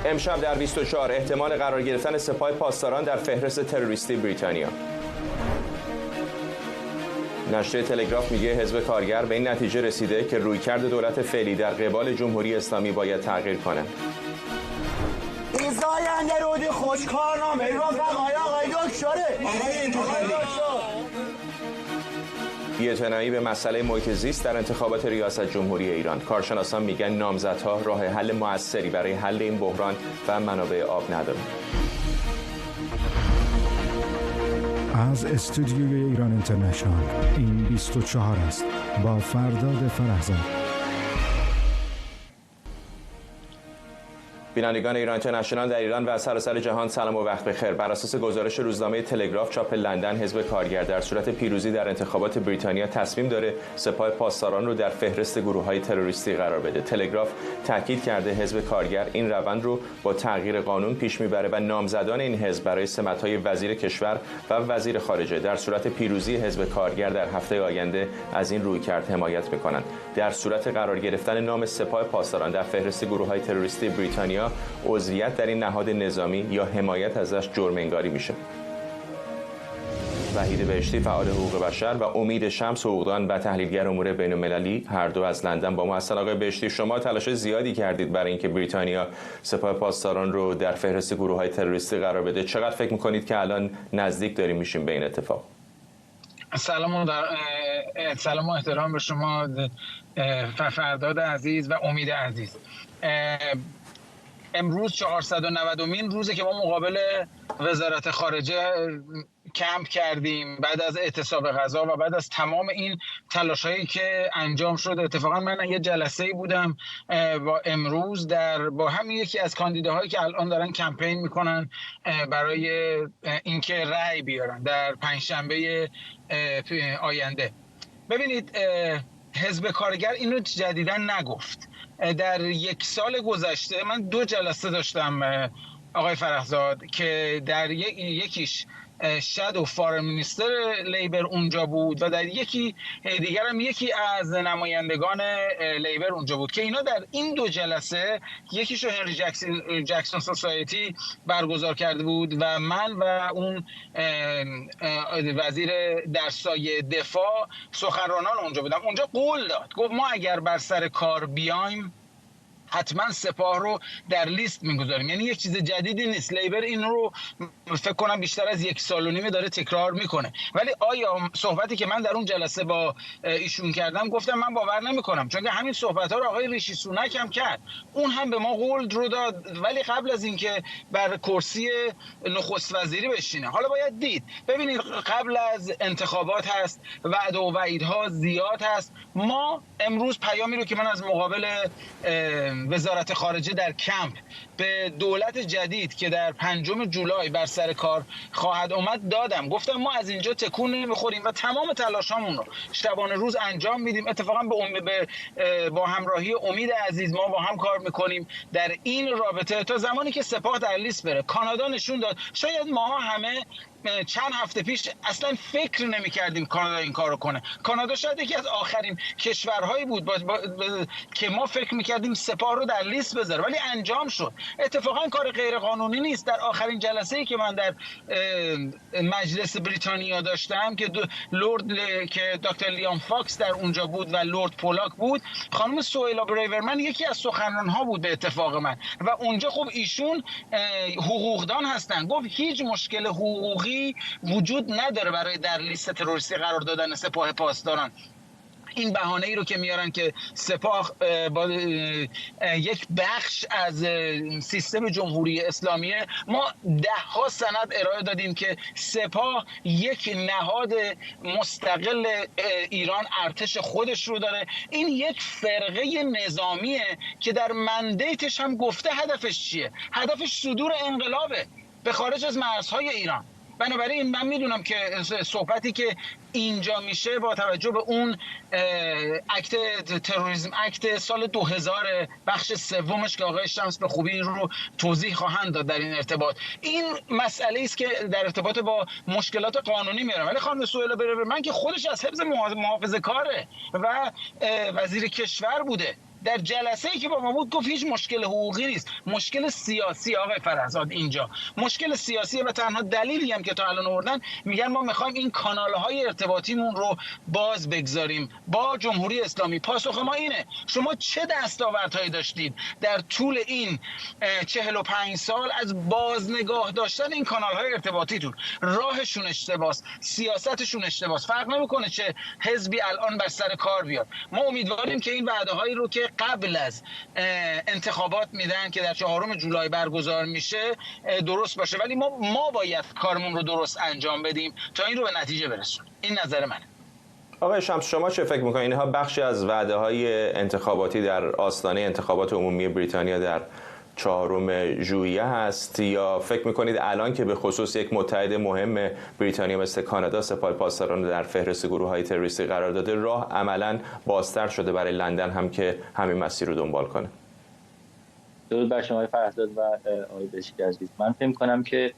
امشب در 24 احتمال قرار گرفتن سپاه پاسداران در فهرست تروریستی بریتانیا. نشریه تلگراف میگه حزب کارگر به این نتیجه رسیده که رویکرد دولت فعلی در قبال جمهوری اسلامی باید تغییر کنه. زاینده رودی خوشکارنامه آقای دکتره. بی‌اعتنایی به مسئله محیط زیست در انتخابات ریاست جمهوری ایران. کارشناسان میگن نامزدها راه حل موثری برای حل این بحران و منابع آب ندارند. از استودیوی ایران اینترنشنال این 24 است با فرداد فرهزاد. بینندگان ایران اینترنشنال در ایران و سراسر جهان سلام و وقت بخیر. بر اساس گزارش روزنامه تلگراف چاپ لندن، حزب کارگر در صورت پیروزی در انتخابات بریتانیا تصمیم داره سپاه پاسداران رو در فهرست گروه‌های تروریستی قرار بده. تلگراف تاکید کرده حزب کارگر این روند رو با تغییر قانون پیش میبره و نامزدان این حزب برای سمت‌های وزیر کشور و وزیر خارجه در صورت پیروزی حزب کارگر در هفته آینده از این رویکرد حمایت میکنند. در صورت قرار گرفتن نام سپاه پاسداران در فهرست گروه‌های تروریستی بریتانیا، عضویت در این نهاد نظامی یا حمایت ازش جرم انگاری میشه. وحید بهشتی فعال حقوق بشر و امید شمس حقوقدان و تحلیلگر امور بین‌المللی هر دو از لندن با ما هستند. آقای بهشتی، شما تلاش زیادی کردید برای اینکه بریتانیا سپاه پاسداران رو در فهرست گروه‌های تروریستی قرار بده. چقدر فکر می‌کنید که الان نزدیک داریم میشیم به این اتفاق؟ سلام و احترام به شما فرداد عزیز و امید عزیز. امروز 490مین روزه که ما مقابل وزارت خارجه کمپ کردیم بعد از اعتصاب غذا و بعد از تمام این تلاش‌هایی که انجام شد. اتفاقا من یه جلسه‌ای بودم با امروز با همین یکی از کاندیداهایی که الان دارن کمپین میکنن برای اینکه رأی بیارن در پنجشنبه آینده. ببینید، حزب کارگر اینو جدیداً نگفت. در یک سال گذشته من 2 جلسه داشتم آقای فرهزاد که در یکیش شادو فارم مینیستر لیبر اونجا بود و در یکی دیگر هم یکی از نمایندگان لیبر اونجا بود که اینا در این 2 جلسه یکیشو هنری جکسون سوسایتی برگزار کرده بود و من و اون وزیر در سایه دفاع سخنرانان اونجا بودم. اونجا قول داد، گفت ما اگر بر سر کار بیایم حتما سپاه رو در لیست میگذاریم. یعنی یک چیز جدیدی نیست. لیبر این رو فکر کنم بیشتر از 1.5 سال داره تکرار میکنه. ولی آیا صحبتی که من در اون جلسه با ایشون کردم، گفتم من باور نمیکنم، چون که همین صحبت ها رو آقای ریشی سونک هم کرد. اون هم به ما قول رو داد ولی قبل از اینکه بر کرسی نخست وزیری بشینه. حالا باید دید. ببینید، قبل از انتخابات هست، وعده و وعیدها زیاد هست. ما امروز پیامی رو که من از مقابل وزارت خارجه در کمپ به دولت جدید که در 5 جولای بر سر کار خواهد آمد دادم. گفتم ما از اینجا تکون نمیخوریم و تمام تلاشامون رو شبانه روز انجام میدیم. اتفاقا با همراهی امید عزیز ما با هم کار میکنیم در این رابطه تا زمانی که سپاه در لیست بره. کانادا نشون داد. شاید ما همه چند هفته پیش اصلا فکر نمی کردیم کانادا این کارو کنه. کانادا شاید یکی از آخرین کشورهایی بود که ما فکر میکردیم سپاه رو در لیست بذاره، ولی انجام شد. اتفاقا کار غیر قانونی نیست. در آخرین جلسه‌ای که من در مجلس بریتانیا داشتم که که دکتر لیام فاکس در اونجا بود و لورد پولاک بود، خانم سویلا بریورمن یکی از سخنران‌ها بود به اتفاق من و اونجا خب ایشون حقوقدان هستن. گفت هیچ مشکل حقوقی وجود نداره برای در لیست تروریستی قرار دادن سپاه پاسداران. این بهانه ای رو که میارن که سپاه با یک بخش از سیستم جمهوری اسلامیه، ما 10 سند ارائه دادیم که سپاه یک نهاد مستقل ایران ارتش خودش رو داره. این یک فرقه نظامیه که در مندیتش هم گفته هدفش چیه. هدفش صدور انقلابه به خارج از مرزهای ایران. بنابراین من میدونم که صحبتی که اینجا میشه با توجه به اون اکت تروریسم اکت سال 2000 بخش سومش که آقای شمس به خوبی این رو توضیح خواهند داد در این ارتباط، این مسئله است که در ارتباط با مشکلات قانونی میارم. ولی خانم سهیلا بریورمن که خودش از حزب محافظه کاره و وزیر کشور بوده در جلسه‌ای که با ما بود گفت هیچ مشکل حقوقی نیست، مشکل سیاسی. آقای فرهزاد اینجا مشکل سیاسیه و تنها دلیلی هم که تا الان آوردن میگن ما میخوایم این کانال‌های ارتباطیمون رو باز بگذاریم با جمهوری اسلامی. پاسخ ما اینه شما چه دستاوردهایی داشتید در طول این 45 سال از بازنگاه داشتن این کانال‌های ارتباطیتون؟ راهشون اشتباس، سیاستشون اشتباس. فرق نمیکنه چه حزبی الان بر سر کار بیاد. ما امیدواریم که این وعده‌هایی رو که قبل از انتخابات میدن که در 4 جولای برگزار میشه درست باشه، ولی ما باید کارمون رو درست انجام بدیم تا این رو به نتیجه برسونیم. این نظر منه. آقای شمس شما چه فکر میکنید؟ اینها بخشی از وعده‌های انتخاباتی در آستانه انتخابات عمومی بریتانیا در 4 ژوئیه هست، یا فکر میکنید الان که به خصوص یک متحد مهم بریتانیا مثل کانادا سپاه پاسداران رو در فهرست گروه‌های تروریستی قرار داده، راه عملاً بازتر شده برای لندن هم که همین مسیر رو دنبال کنه؟ درود بر شما فرهزاد و آقای بشکی عزیز. من فکر می‌کنم که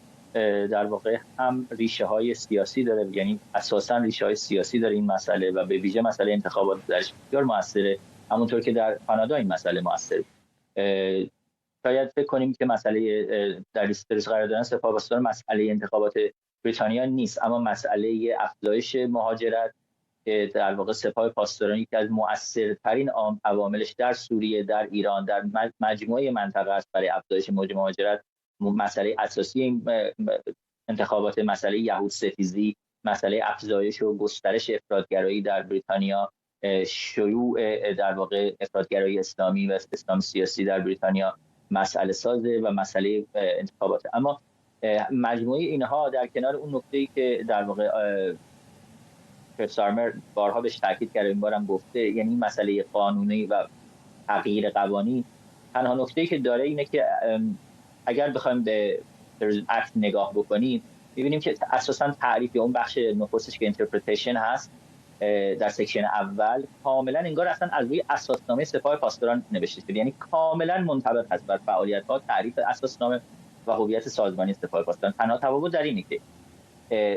در واقع هم ریشه‌های سیاسی داره، یعنی اساساً ریشه‌های سیاسی داره این مسئله و به ویژه مسئله انتخابات درش بسیار موثره، همونطور که در کانادا این مسئله موثره. شاید فکر کنیم که مسئله در لیست تروریست قرار دادن سپاه پاسداران مسئله انتخابات بریتانیا نیست، اما مسئله افزایش مهاجرت که در واقع سپاه پاسداران یکی از مؤثرترین عواملش در سوریه، در ایران، در مجموعه منطقه است برای افزایش موج مهاجرت. مسئله اساسی این انتخابات مسئله یهودستیزی، مسئله افزایش و گسترش افراطگرایی در بریتانیا، شیوع در واقع افراطگرایی اسلامی و اسلام سیاسی در بریتانیا مسئله سازه و مسئله انتخابات. اما مجموعه اینها در کنار اون نکته‌ای که در واقع سارمر بارها بهش تاکید کرده، این بارم گفته، یعنی مسئله قانونی و تغییر قوانین، تنها نکته‌ای که داره اینه که اگر بخوایم به تروریسم اکت نگاه بکنیم می‌بینیم که اساساً تعریف اون بخش نخستش که اینترپریتیشن هست در سکشن اول کاملا انگار اصلا از روی اساسنامه سپاه پاسداران نوشته شده، یعنی کاملا منطبق است بر فعالیت‌ها، تعریف اساسنامه و هویت سازمانی سپاه پاسداران. تنها تفاوت در اینه که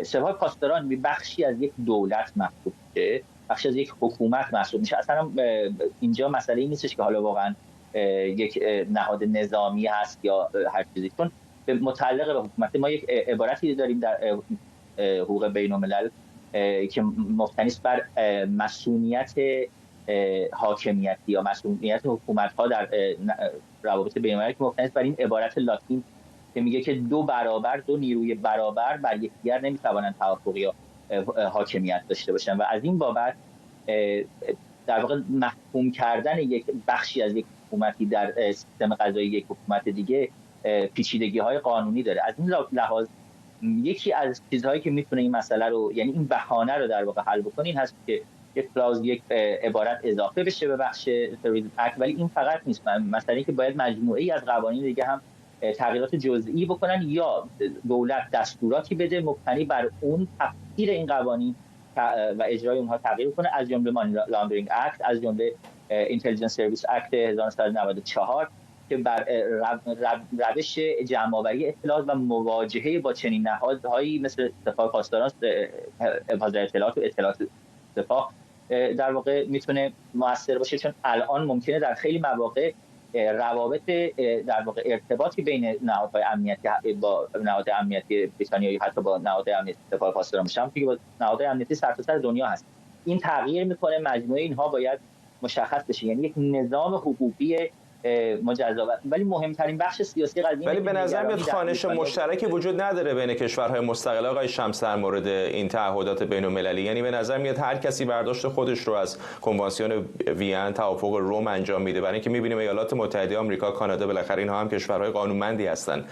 سپاه پاسداران بخشی از یک دولت محسوب میشه، بخشی از یک حکومت محسوب میشه. اصلا اینجا مسئله این نیستش که حالا واقعا یک نهاد نظامی هست یا هر چیزی، چون متعلق به حکومت. ما یک عبارتی داریم در حقوق بین‌الملل که مبتنی است بر مسئولیت حاکمیتی یا مسئولیت حکومت‌ها در روابط بین‌المللی، که مبتنی است بر این عبارت لاتین که میگه که دو نیروی برابر بر یکدیگر نمیتوانند توافق یا حاکمیت داشته باشن و از این بابت در واقع محکوم کردن یک بخشی از یک حکومتی در سیستم قضایی یک حکومت دیگه پیچیدگی‌های قانونی داره. از این لحاظ یکی از چیزهایی که میتونه این مسئله رو، یعنی این بهانه رو در واقع حل بکنه، این هست که یک عبارت اضافه بشه به بخش تروریسم اکت. ولی این فقط نیست، مسئله که باید مجموعه‌ای از قوانین دیگه هم تغییرات جزئی بکنن یا دولت دستوراتی بده مبتنی بر اون تفسیر این قوانین و اجرای اونها تغییر کنه، از جمله مانی لاندرینگ اکت، از جمله اینتلیجنس سرویس اکت 1994 که بر روش جمع‌آوری اطلاعات و مواجهه با چنین نهادهایی مثل سپاه پاسداران، حفاظت اطلاعات و اطلاعات سپاه در واقع میتونه موثر باشه، چون الان ممکنه در خیلی مواقع روابط در واقع ارتباطی بین نهادهای امنیتی با نهادهای امنیتی بریتانیا حتی با نهادهای امنیتی سپاه پاسداران میشن که با نهادهای امنیتی سرتاسر دنیا هست. این تغییر میکنه، مجموعه اینها باید مشخص بشه، یعنی یک نظام حقوقی مجزا. ولی مهمترین بخش سیاسی قضیه، ولی به نظر میاد خوانش مشترکی وجود نداره بین کشورهای مستقل. آقای شمس در مورد این تعهدات بین‌المللی، یعنی به نظر میاد هر کسی برداشت خودش رو از کنوانسیون وین، توافق روم انجام میده، برای اینکه میبینیم ایالات متحده آمریکا، کانادا، بالاخره اینها هم کشورهای قانونمندی هستن.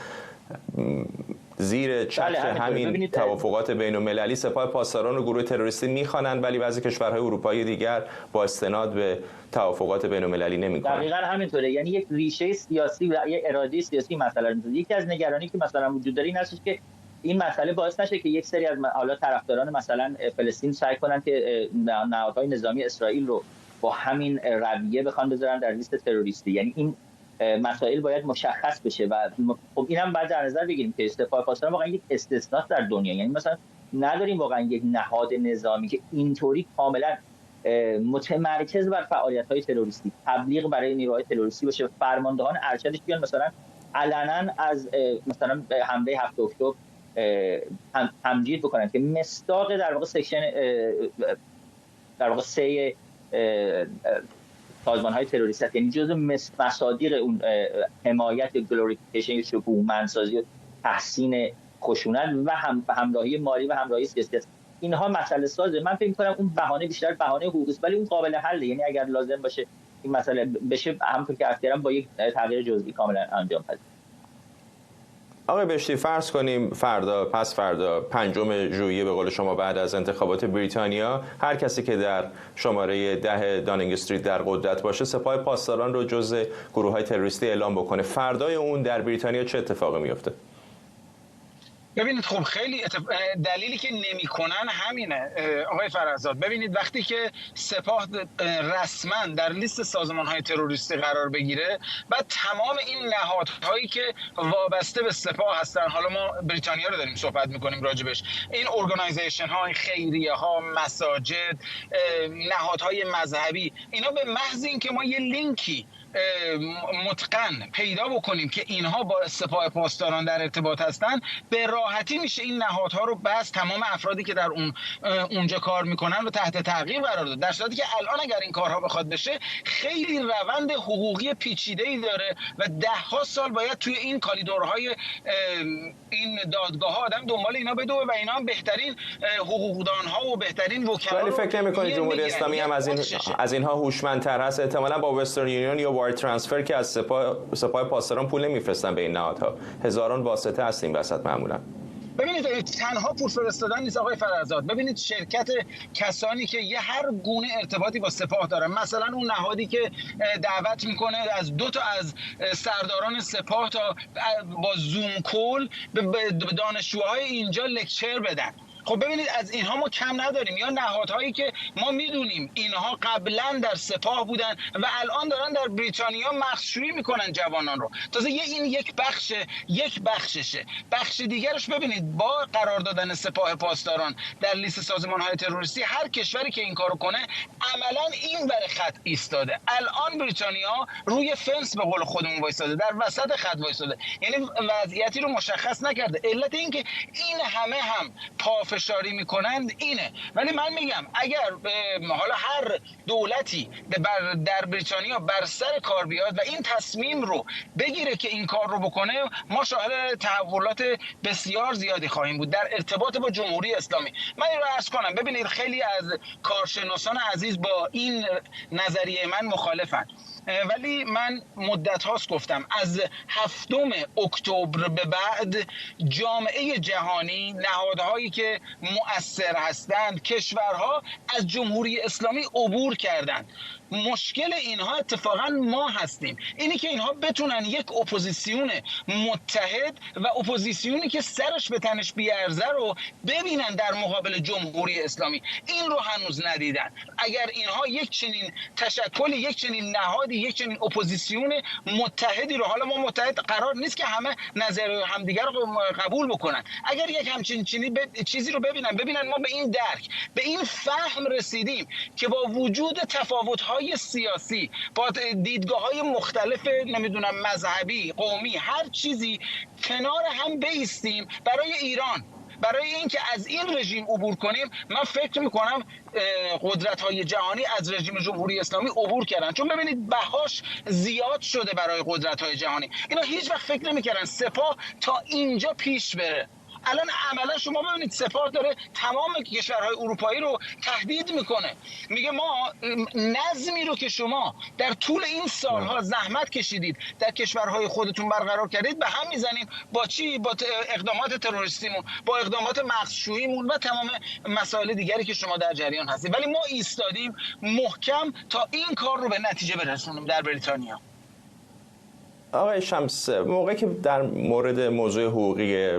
زیر چتر همین توافقات بین‌المللی سپاه پاسداران و گروه تروریستی میخوانند، ولی بعضی کشورهای اروپایی دیگر با استناد به توافقات بین‌المللی نمیکنند. دقیقاً همینطوره، یعنی یک ریشه سیاسی و یک اراده سیاسی مسئله است. یکی از نگرانی که مثلا وجود داره این هست که این مسئله باعث نشه که یک سری از حالا طرفداران مثلا فلسطین سعی کنن که نهادهای نظامی اسرائیل رو با همین رویه بخوان بذارن در لیست تروریستی. یعنی این مسائل باید مشخص بشه و خب اینم باید در نظر بگیریم که سپاه پاسداران واقعا یک استثناء در دنیا، یعنی مثلا نداریم واقعا یک نهاد نظامی که اینطوری کاملا متمرکز بر فعالیت‌های تروریستی، تبلیغ برای نیروهای تروریستی باشه، فرماندهان ارشدش بیان مثلا علنا از مثلا حمله 7 اکتبر تمجید بکنن که مصداق در واقع سکشن در واقع 3 سازمان‌های تروریستی، یعنی جزء مصادیق اون حمایت گلوریفیکیشن، شکوهمندسازی و تحسین خشونت و همراهی مالی و همراهی سیاسی است. اینها مسئله سازه. من فکر می‌کنم اون بهانه بیشتر بهانه حقوقی است، ولی اون قابل حله. یعنی اگر لازم باشه این مسئله بشه، همونطور که اختیارم با یک تغییر جزئی کاملا انجام پذیر. آقای بهشتی، فرض کنیم فردا، پس فردا 5 ژوئیه به قول شما بعد از انتخابات بریتانیا، هر کسی که در شماره 10 دانینگ استریت در قدرت باشه سپاه پاسداران رو جزء گروه‌های تروریستی اعلام بکنه. فردای اون در بریتانیا چه اتفاقی میفته؟ ببینید خب خیلی دلیلی که نمی‌کنن همینه آقای فرزاد. ببینید وقتی که سپاه رسما در لیست سازمان‌های تروریستی قرار بگیره، بعد تمام این نهادهایی که وابسته به سپاه هستن، حالا ما بریتانیا رو داریم صحبت می‌کنیم راجبش، این ارگانایزیشن ها، خیریه ها، مساجد، نهادهای مذهبی، اینا به محض اینکه ما یه لینکی متقن پیدا بکنیم که اینها با سپاه پاسداران در ارتباط هستن، به راحتی میشه این نهادها رو بس تمام افرادی که در اونجا کار میکنن رو تحت تعقیب قرار داد. در صورتی که الان اگر این کارها بخواد بشه، خیلی روند حقوقی پیچیده‌ای داره و 10 سال باید توی این کالیدورهای این دادگاه‌ها آدم دنبال اینا بدوه و اینا هم بهترین حقوقدان‌ها و بهترین وکلا. ولی فکر نمی‌کنید جمهوری اسلامی هم از اینها هوشمندتر هست؟ احتمالاً با وسترن یونیون یا وایر ترانسفر که از سپاه پاسداران پول نمیفرستن به این نهادها. هزاران واسطه هست این وسط معمولا. ببینید تنها پول فرستادن نیست آقای فرزاد. ببینید شرکت کسانی که یه هر گونه ارتباطی با سپاه دارن، مثلا اون نهادی که دعوت میکنه از 2 تا از سرداران سپاه تا با زوم کول به دانشجوهای اینجا لکچر بدن. خب ببینید از اینها ما کم نداریم، یا نهادهایی که ما میدونیم اینها قبلا در سپاه بودن و الان دارن در بریتانیا مخشویی میکنن جوانان رو. تازه این یک بخششه. بخش دیگرش ببینید با قرار دادن سپاه پاسداران در لیست سازمان‌های تروریستی، هر کشوری که این کارو کنه عملاً این ور خط ایستاده. الان بریتانیا روی فنس به قول خودمون وایساده، در وسط خط وایساده، یعنی وضعیتی رو مشخص نکرده. علت این که این همه هم پافشاری میکنند اینه. ولی من میگم اگر حالا هر دولتی در بریتانیا بر سر کار بیاد و این تصمیم رو بگیره که این کار رو بکنه، ما شاهد تحولات بسیار زیادی خواهیم بود در ارتباط با جمهوری اسلامی. من این رو عرض کنم، ببینید خیلی از کارشناسان عزیز با این نظریه من مخالفن، ولی من مدت هاست گفتم از 7 اکتبر به بعد جامعه جهانی، نهادهایی که مؤثر هستند، کشورها از جمهوری اسلامی عبور کردند. مشکل اینها اتفاقا ما هستیم، اینی که اینها بتونن یک اپوزیسیون متحد و اپوزیسیونی که سرش به تنش بیارزه رو ببینن در مقابل جمهوری اسلامی. این رو هنوز ندیدن. اگر اینها یک چنین تشکلی، یک چنین نهادی، یک چنین اپوزیسیون متحدی رو، حالا ما متحد قرار نیست که همه نظر همدیگر رو قبول بکنن، اگر یک همچین چیزی رو ببینن ما به این درک، به این فهم رسیدیم که با وجود تفاوت‌های سیاسی، با دیدگاه‌های مختلف نمیدونم مذهبی، قومی، هر چیزی کنار هم بایستیم برای ایران، برای اینکه از این رژیم عبور کنیم. من فکر میکنم قدرت‌های جهانی از رژیم جمهوری اسلامی عبور کردن، چون ببینید بهاش زیاد شده برای قدرت‌های جهانی. اینا هیچ وقت فکر نمی‌کردن سپاه تا اینجا پیش بره. الان عملا شما ببینید سپاه داره تمام کشورهای اروپایی رو تهدید میکنه، میگه ما نظمی رو که شما در طول این سالها زحمت کشیدید در کشورهای خودتون برقرار کردید به هم میزنیم. با چی؟ با اقدامات تروریستیمون، با اقدامات مغزشوییمون و تمام مسائل دیگری که شما در جریان هستید. ولی ما ایستادیم محکم تا این کار رو به نتیجه برسونیم در بریتانیا. آقای شمس، موقعی که در مورد موضوع حقوقی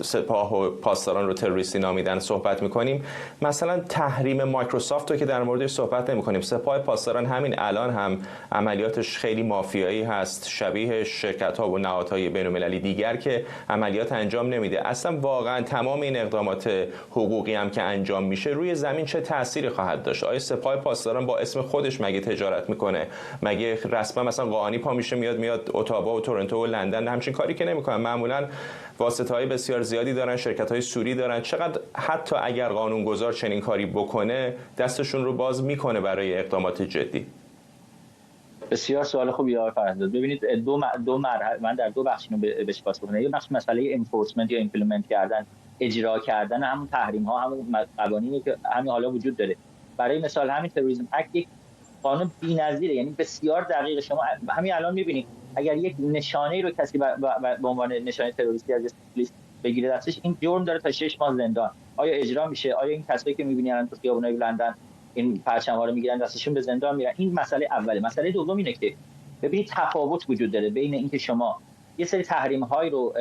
سپاه و پاسداران رو تروریستی نامیدن صحبت میکنیم، مثلا تحریم مایکروسافت رو که در موردش صحبت نمیکنیم. سپاه پاسداران همین الان هم عملیاتش خیلی مافیایی هست، شبیه شرکت‌ها و نهادهای بین‌المللی دیگر که عملیات انجام نمیده. اصلا واقعا تمام این اقدامات حقوقی هم که انجام میشه روی زمین چه تأثیری خواهد داشت؟ آیا سپاه پاسداران با اسم خودش مگه تجارت میکنه؟ مگه رسما مثلا قاآنی پا میشه میاد اتاوا و تورنتو و لندن همچین کاری که نمیکنن؟ معمولا واسطه‌های بسیار زیادی دارن، شرکت‌های سوری دارن. چقدر حتی اگر قانونگذار چنین کاری بکنه دستشون رو باز میکنه برای اقدامات جدی؟ بسیار سوال خوبی آقای فرزاد. ببینید دو مرحله، من در دو بخش اینو بهش پاسخ بدم. یه بخش مسئله انفورسمنت یا ایمپلمنت کردن، اجرا کردن همون تحریم ها، همون قوانینی که همین حالا وجود داره. برای مثال همین تروریسم اکت یک قانون بی‌نظیره، یعنی بسیار دقیق. شما همین الان می‌بینید اگر یک نشانه رو کسی به عنوان نشانه تروریستی از لیست بگیره دستش، این جرم داره تا 6 ماه زندان. آیا اجرا میشه؟ آیا این کسایی که می‌بینید الان تو خیابونای لندن این پرچم‌ها رو می‌گیرن دستشون به زندان میرن؟ این مسئله اوله. مسئله دوم اینه که ببینید تفاوت وجود داره بین اینکه شما یه سری تحریم‌هایی رو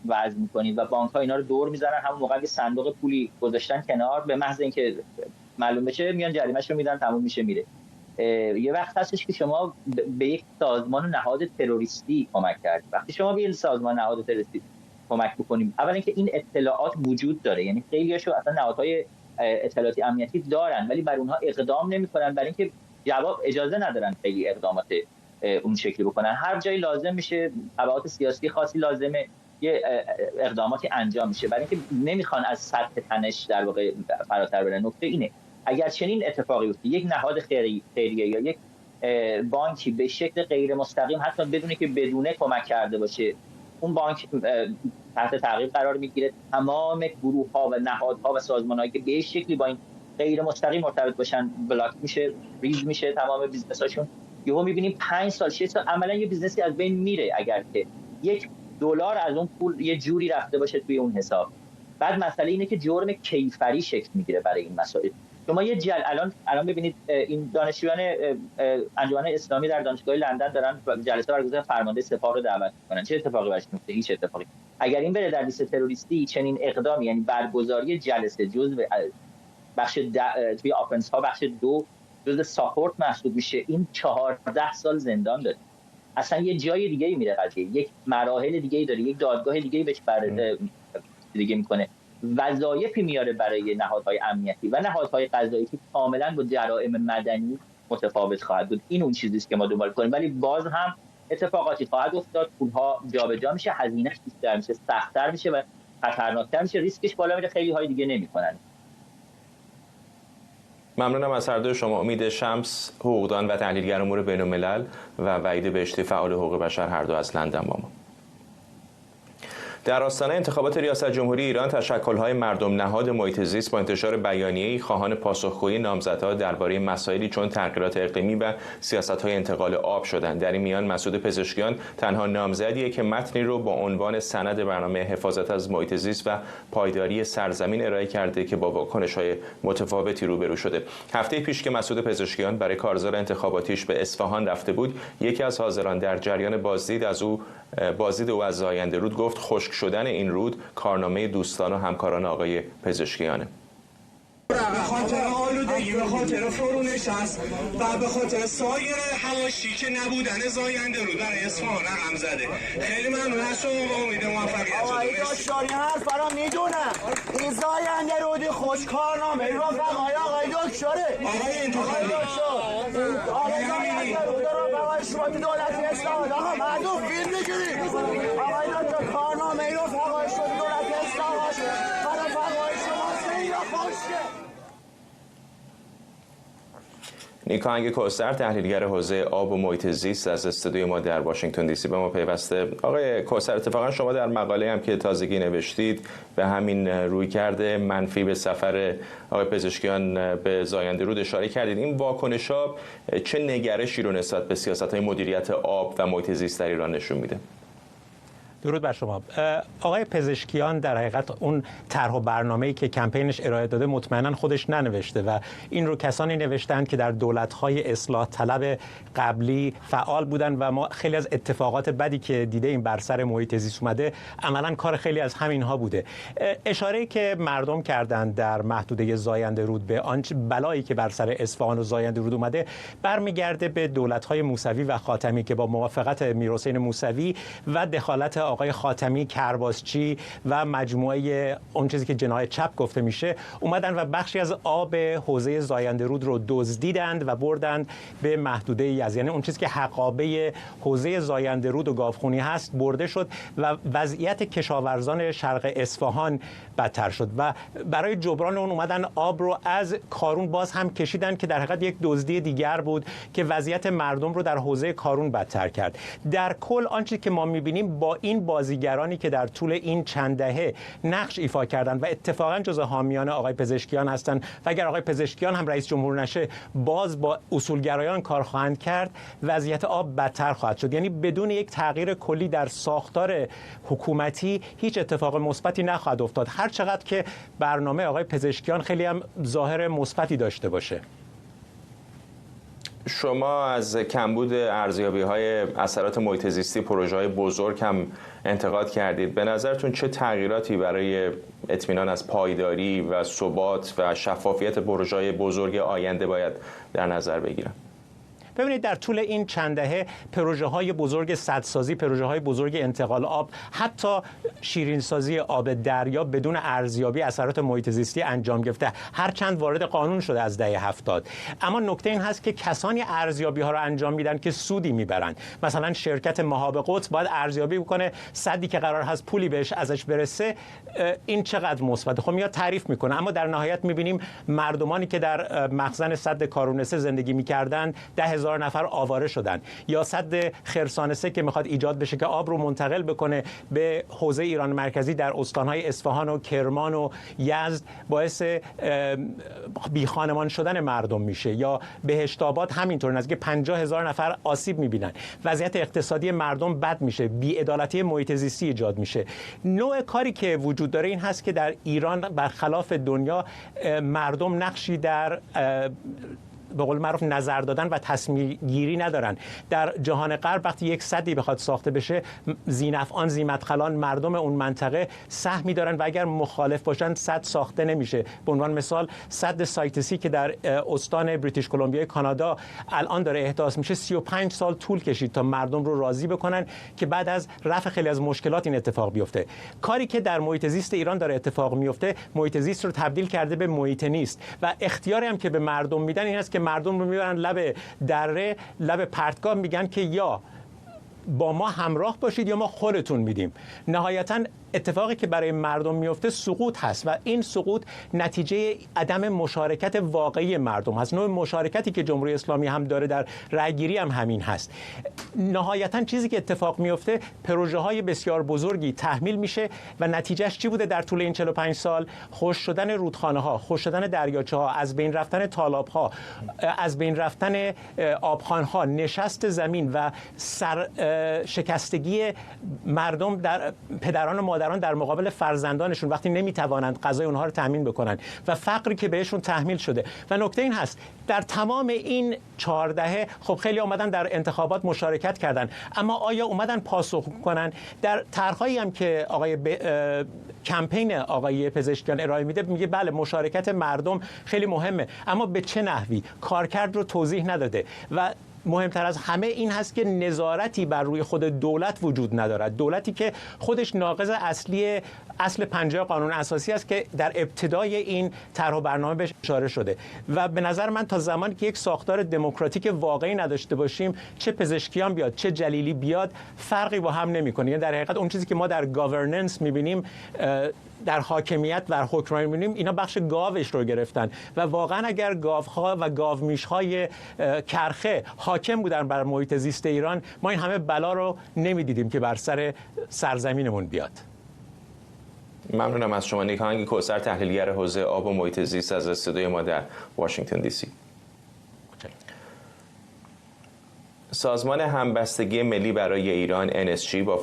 وضع می‌کنید و بانک‌ها اینا رو دور می‌زنن، همون موقع که صندوق پولی گذاشتن کنار، به محض اینکه معلوم بشه میان جریمه‌شو میدن، تموم میشه میره. یه وقت هستش که شما به یک سازمان و نهاد تروریستی کمک کردید. وقتی شما به یک سازمان نهاد تروریستی کمک بکنید، اولا اینکه این اطلاعات وجود داره، یعنی خیلیاشو اصلا نهادهای اطلاعاتی امنیتی دارن ولی بر اونها اقدام نمی‌کنن، برای اینکه جواب اجازه ندارن خیلی اقدامات اون شکلی بکنن. هر جایی لازم میشه، تبعات سیاسی خاصی لازمه، یه اقداماتی انجام میشه، برای اینکه نمیخوان از سطح تنش در واقع فراتر برن. نکته اینه اگر چنین اتفاقی بیفته، یک نهاد خیریه یا یک بانکی به شکل غیر مستقیم، حتی بدونه که بدونه کمک کرده باشه، اون بانک تحت تعقیب قرار میگیره. تمام گروه‌ها و نهادها و سازمان‌هایی که به شکلی با این غیر مستقیم مرتبط باشن بلاک میشه، ریز میشه تمام بیزنس‌هاشون. یهو می‌بینیم 5 سال 6 سال عملاً یه بیزنسی از بین میره اگر که $1 از اون پول یه جوری رفته باشه توی اون حساب. بعد مسئله اینه که جرم کیفری شکل میگیره برای این مسائل. شما یه الان ببینید این دانشجویان انجمن اسلامی در دانشگاه لندن دارن جلسه برگزار فرمانده سپاه رو دعوت می‌کنن. چه اتفاقی براش میفته؟ هیچ اتفاقی. اگر این بره در لیست تروریستی، چنین اقدامی یعنی برگزاری جلسه جزء بخش توی آفنس ها بخش 2 جزء ساپورت محسوب میشه، این 14 سال زندان داره. اصلا یه جای دیگه‌ای میره قضیه، یک مراحل دیگه‌ای داره، یک دادگاه دیگه‌ای بهش دیگه میکنه، وظایفی میاره برای نهادهای امنیتی و نهادهای قضایی که کاملا با جرائم مدنی متفاوت خواهد بود. این اون چیزی است که ما دنبال کنیم، ولی باز هم اتفاقاتی خواهد افتاد، پولها جابجا میشه، هزینه‌اش بیشتر میشه، سخت‌تر میشه و خطرناک‌تر میشه، ریسکش بالا میره، خیلی های دیگه نمیکنن. ممنونم از هر دو شما. امید شمس، حقوقدان و تحلیلگر امور بین‌الملل، و وحید بهشتی، فعال حقوق بشر، هر دو از لندن با ما. در آستانه انتخابات ریاست جمهوری ایران، تشکل‌های مردم نهاد محیط زیست با انتشار بیانیه‌ای خواهان پاسخگویی نامزدها درباره مسائلی چون تغییرات اقلیمی و سیاست‌های انتقال آب شدند. در این میان مسعود پزشکیان تنها نامزدیه که متنی رو با عنوان سند برنامه حفاظت از محیط زیست و پایداری سرزمین ارائه کرده که با واکنش‌های متفاوتی روبرو شده. هفته پیش که مسعود پزشکیان برای کارزار انتخاباتیش به اصفهان رفته بود، یکی از حاضران در جریان بازدید او از زاینده رود گفت خشک شدن این رود کارنامه دوستان و همکاران آقای پزشکیانه. به خاطر آلودگی، به خاطر فرونشست و به خاطر سایر حواشی که نبودن زاینده رود برای اصفهان رقم زده. خیلی ممنون از شما و امید موفقیت. آقای دکتر حرف را میدونم، این زاینده رودی خوش کارنامه رو فقط آقای دکتره. آقای این تو خیلی آقای زاینده رود رو برای شروط دولتی اصلاحات آقا مردم فیلم بگیرید. آقای دکتر کارنامه رو فقط شروط دولتی اصلاحات برای فقای شما سیرا خوشگه. نیکاهنگ کوثر، تحلیلگر حوزه آب و محیط زیست، از استودیوی ما در واشنگتن دی سی به ما پیوسته. آقای کوثر، اتفاقا شما در مقاله هم که تازگی نوشتید به همین رویکرد منفی به سفر آقای پزشکیان به زاینده رود اشاره کردید. این واکنش‌ها چه نگرشی رو نسبت به سیاست‌های مدیریت آب و محیط زیست در ایران نشون میده؟ درود بر شما. آقای پزشکیان در حقیقت اون طرح و برنامه‌ای که کمپینش ارائه داده مطمئنا خودش ننوشته و این رو کسانی نوشتند که در دولت‌های اصلاح طلب قبلی فعال بودن و ما خیلی از اتفاقات بدی که دیده این بر سر محیط زیست اومده عملاً کار خیلی از همینها بوده. اشاره‌ای که مردم کردند در محدوده زاینده رود به آنچه بلایی که بر سر اصفهان و زاینده رود اومده برمیگرده به دولت‌های موسوی و خاتمی که با موافقت میرحسین موسوی و دخالت آقای خاتمی، کرباسچی و مجموعه اون چیزی که جناح چپ گفته میشه اومدن و بخشی از آب حوزه زاینده رود رو دزدیدند و بردند به محدوده یزد. یعنی اون چیزی که حقابه حوزه زاینده رود و گاوخونی هست برده شد و وضعیت کشاورزان شرق اصفهان بدتر شد و برای جبران اون اومدن آب رو از کارون باز هم کشیدن که در حقیقت یک دزدی دیگر بود که وضعیت مردم رو در حوزه کارون بدتر کرد. در کل آنچه که ما می‌بینیم با این بازیگرانی که در طول این چند دهه نقش ایفا کردند و اتفاقا جزو حامیان آقای پزشکیان هستند و اگر آقای پزشکیان هم رئیس جمهور نشه باز با اصولگرایان کار خواهند کرد، وضعیت آب بدتر خواهد شد. یعنی بدون یک تغییر کلی در ساختار حکومتی هیچ اتفاق مثبتی نخواهد افتاد، هر چقدر که برنامه آقای پزشکیان خیلی هم ظاهر مثبتی داشته باشه. شما از کمبود ارزیابی‌های اثرات محیط زیستی پروژه‌های بزرگ هم انتقاد کردید. به نظرتون چه تغییراتی برای اطمینان از پایداری و ثبات و شفافیت پروژه‌های بزرگ آینده باید در نظر بگیرن؟ ببینید در طول این چند دهه پروژه‌های بزرگ سدسازی، پروژه‌های بزرگ انتقال آب، حتی شیرینسازی آب دریا بدون ارزیابی اثرات محیط زیستی انجام گرفته، هر چند وارد قانون شده از دهه 70. اما نکته این هست که کسانی ارزیابی‌ها رو انجام میدن که سودی میبرند. مثلا شرکت مهاب قدس باید ارزیابی بکنه سدی که قرار هست پولی بهش ازش برسه این چقدر مثبته. خب میاد تعریف میکنه، اما در نهایت میبینیم مردمانی که در مخزن سد کارون 3 زندگی میکردن 10,000 نفر آواره شدن، یا سد خرسان 3 که میخواد ایجاد بشه که آب رو منتقل بکنه به حوزه ایران مرکزی در استانهای اصفهان و کرمان و یزد باعث بیخانمان شدن مردم میشه، یا بهشت‌آباد همینطور نزدیک 50,000 نفر آسیب میبینن. وضعیت اقتصادی مردم بد میشه، بی‌عدالتی محیط زیستی ایجاد میشه. نوع کاری که وجود داره این هست که در ایران برخلاف دنیا مردم نقشی در به قول معروف نظر دادن و تصمیم گیری ندارن. در جهان غرب وقتی یک سدی بخواد ساخته بشه، ذی‌نفعان ذی‌مدخلان مردم اون منطقه سهمی دارن و اگر مخالف باشن سد ساخته نمیشه. به عنوان مثال سد سایتسی که در استان بریتیش کلمبیا کانادا الان داره احداث میشه 35 سال طول کشید تا مردم رو راضی بکنن که بعد از رفع خیلی از مشکلات این اتفاق بیفته. کاری که در محیط زیست ایران داره اتفاق میفته، محیط زیست رو تبدیل کرده به محیط نیست و اختیاری هم که به مردم میدن این است که مردم رو میبرن لب دره، لب پرتگاه، میگن که یا با ما همراه باشید یا ما خودتون میدیم. نهایتاً اتفاقی که برای مردم میفته سقوط هست و این سقوط نتیجه عدم مشارکت واقعی مردم هست. نوع مشارکتی که جمهوری اسلامی هم داره در رأیگیری هم همین هست. نهایتاً چیزی که اتفاق میفته پروژه های بسیار بزرگی تحمیل میشه و نتیجهش چی بوده در طول این 45 سال؟ خشک شدن رودخانه ها، خشک شدن دریاچه ها، از بین رفتن تالاب ها، از بین رفتن آبخوان ها، نشست زمین و شکستگی مردم در پدران و مادران در مقابل فرزندانشون وقتی نمیتوانند غذای اونها رو تامین بکنن و فقری که بهشون تحمیل شده. و نکته این هست در تمام این 4 دهه خب خیلی اومدن در انتخابات مشارکت کردن، اما آیا اومدن پاسخ کنن؟ در طرحهایی هم که کمپین آقای پزشکیان ارائه میده میگه بله مشارکت مردم خیلی مهمه، اما به چه نحوی؟ کارکرد رو توضیح نداده و مهمتر از همه این هست که نظارتی بر روی خود دولت وجود ندارد. دولتی که خودش ناقض اصل 50 قانون اساسی است که در ابتدای این طرح و برنامه بهش اشاره شده و به نظر من تا زمانی که یک ساختار دموکراتیک واقعی نداشته باشیم، چه پزشکیان بیاد چه جلیلی بیاد فرقی با هم نمی‌کنه. یعنی در حقیقت اون چیزی که ما در گاورننس می‌بینیم، در حاکمیت و حکمرانی می‌بینیم، اینا بخش گاوش رو گرفتن و واقعا اگر گاوها و گاومیش‌های کرخه حاکم بودن بر محیط زیست ایران، ما این همه بلا رو نمی‌دیدیم که بر سر سرزمینمون بیاد. ممنونم از شما. نیک آهنگ کوثر، تحلیلگر حوزه آب و محیط زیست از استودیوی ما در واشنگتن دی سی. سازمان همبستگی ملی برای ایران NSG با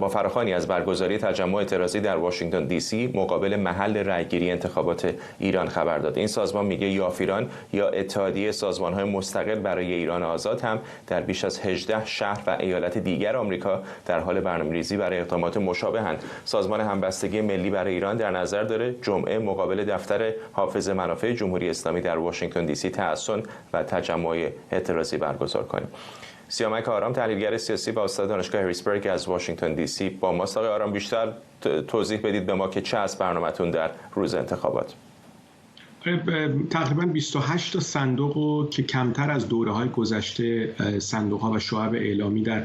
فراخوانی از برگزاری تجمع اعتراضی در واشنگتن دی سی مقابل محل رأیگیری انتخابات ایران خبر داد. این سازمان میگه یافیران یا اتحادیه سازمان‌های مستقل برای ایران آزاد هم در بیش از 18 شهر و ایالت دیگر آمریکا در حال برنامه‌ریزی برای اقدامات مشابه‌اند. سازمان همبستگی ملی برای ایران در نظر داره جمعه مقابل دفتر حافظ منافع جمهوری اسلامی در واشنگتن دی سی تحصن و تجمع اعتراضی برگزار کنیم. سیامک آرام تحلیلگر سیاسی و استاد دانشگاه هریسبرگ از واشنگتن دی سی با ماست. آقای آرام بیشتر توضیح بدید به ما که چه از برنامه‌تون در روز انتخابات؟ تقریبا 28 تا صندوق که کمتر از دوره‌های گذشته صندوق‌ها و شعب اعلامی در